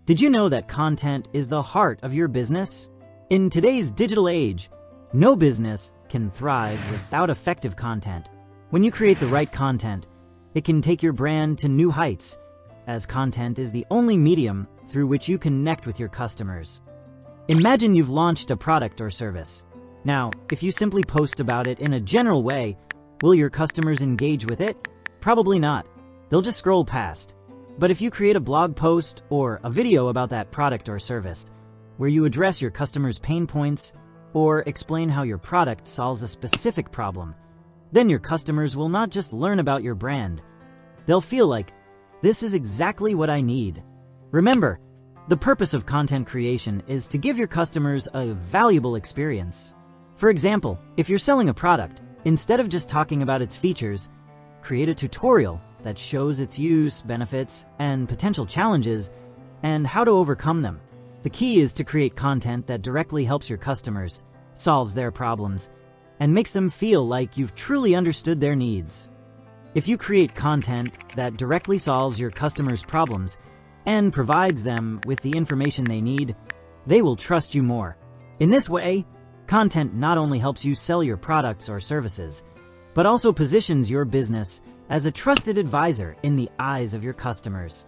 Did you know that content is the heart of your business? In today's digital age, no business can thrive without effective content. When you create the right content, it can take your brand to new heights, as content is the only medium through which you connect with your customers. Imagine you've launched a product or service. Now, if you simply post about it in a general way, will your customers engage with it? Probably not. They'll just scroll past. But if you create a blog post or a video about that product or service, where you address your customers' pain points or explain how your product solves a specific problem, then your customers will not just learn about your brand. They'll feel like, this is exactly what I need. Remember, the purpose of content creation is to give your customers a valuable experience. For example, if you're selling a product, instead of just talking about its features, create a tutorial that shows its use, benefits, and potential challenges, and how to overcome them. The key is to create content that directly helps your customers, solves their problems, and makes them feel like you've truly understood their needs. If you create content that directly solves your customers' problems and provides them with the information they need, they will trust you more. In this way, content not only helps you sell your products or services, but also positions your business as a trusted advisor in the eyes of your customers.